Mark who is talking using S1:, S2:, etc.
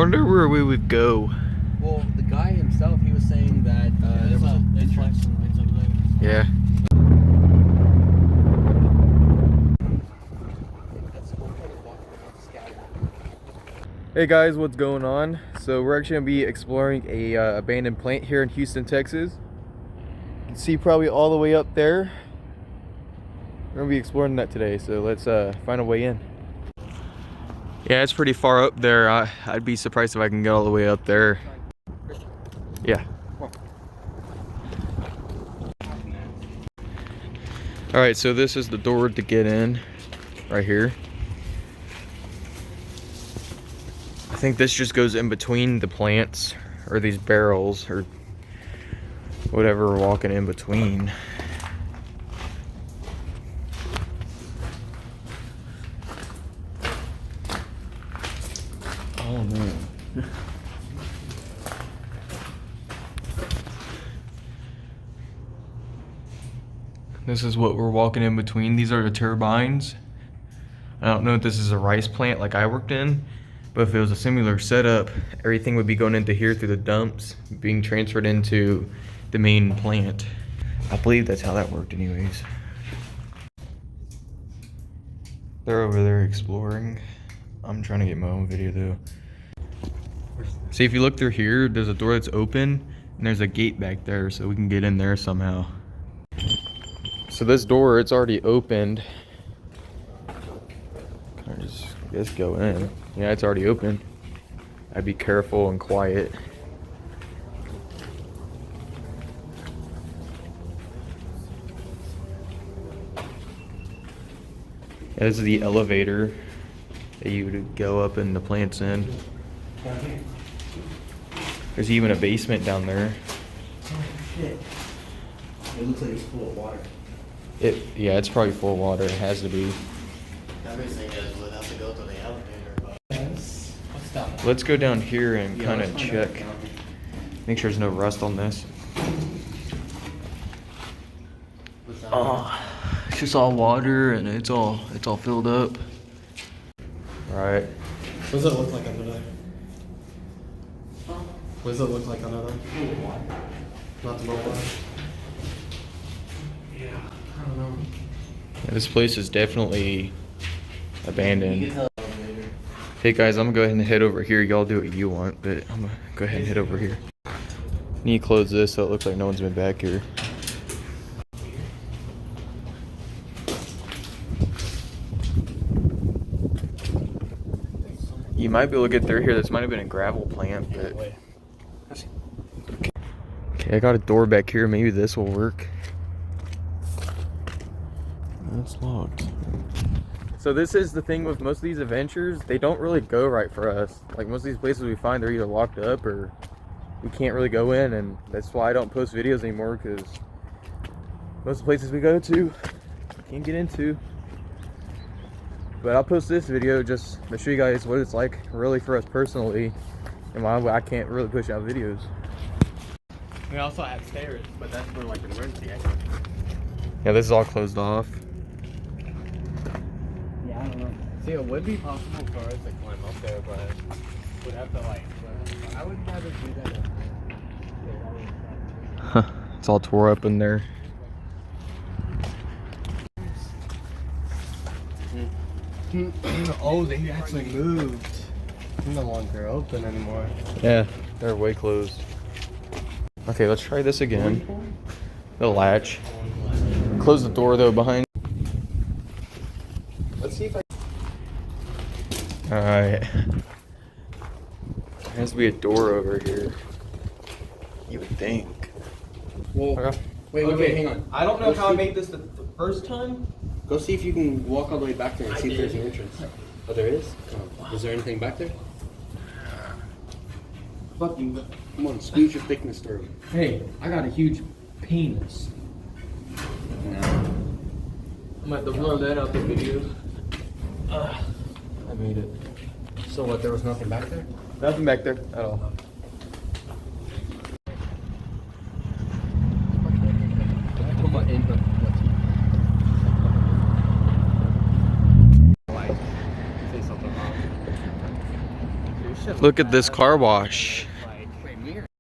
S1: wonder where we would go.
S2: Well, the guy himself, he was saying that there was an entrance.
S1: Yeah. Hey guys, what's going on? So we're actually gonna be exploring a abandoned plant here in Houston, Texas. You can see probably all the way up there. We're gonna be exploring that today, so let's find a way in. Yeah, it's pretty far up there. I'd be surprised if I can get all the way up there. Yeah. All right, so this is the door to get in, right here. I think this just goes in between the plants, or these barrels, or whatever we're walking in between. Oh man. This is what we're walking in between. These are the turbines. I don't know if this is a rice plant like I worked in, but if it was a similar setup, everything would be going into here through the dumps, being transferred into the main plant. I believe that's how that worked anyways. They're over there exploring. I'm trying to get my own video though. See, if you look through here, there's a door that's open and there's a gate back there, so we can get in there somehow. So this door, it's already opened. Can I just go in? Yeah, it's already open. I'd be careful and quiet. Yeah, this is the elevator that you would go up and the plants in. There's even a basement down there.
S2: Oh shit. It looks like it's full of water.
S1: Yeah, it's probably full of water. It has to be.
S3: Everything is would have to go to the elevator, but
S1: Let's go down here and kind of check. Make sure there's no rust on this. Oh, it's just all water and it's all filled up. All right.
S4: What does it look like under there? What does it look like under there? Not the water. Yeah, I don't know.
S1: Yeah, this place is definitely abandoned. Hey guys, I'm gonna go ahead and head over here. Y'all do what you want, but I'm gonna go ahead and head over here. Need to close this so it looks like no one's been back here. You might be able to get through here. This might have been a gravel plant, but... Okay, I got a door back here. Maybe this will work. That's locked. So this is the thing with most of these adventures. They don't really go right for us. Like most of these places we find, they're either locked up or we can't really go in, and that's why I don't post videos anymore, because most of the places we go to, can't get into. But I'll post this video just to show you guys what it's like really for us personally, and why I can't really push out videos.
S2: We also have stairs, but that's for like an emergency exit.
S1: Yeah, this is all closed off.
S2: Yeah, I don't know. See, it would be possible for us to climb up there, but we'd have to like. I would rather do that.
S1: It's all tore up in there.
S4: Oh, they actually moved. They're no longer open anymore.
S1: Yeah, they're way closed. Okay, let's try this again. The latch. Close the door though behind.
S4: Let's see if I.
S1: Alright. There has to be a door over here. You would think.
S4: Well,
S1: Okay.
S4: wait, hang on.
S2: I don't know how I made this the first time.
S4: Go see if you can walk all the way back there and see if there's an entrance. Oh, there is? Is there anything back there?
S2: Fucking.
S4: Come on, squeeze your thickness through.
S2: Hey, I got a huge penis. I'm gonna have to run that out the video.
S1: I made it.
S4: So what, there was nothing back there?
S1: Nothing back there at all.
S4: Put my input.
S2: say something wrong.
S1: Look at this car wash.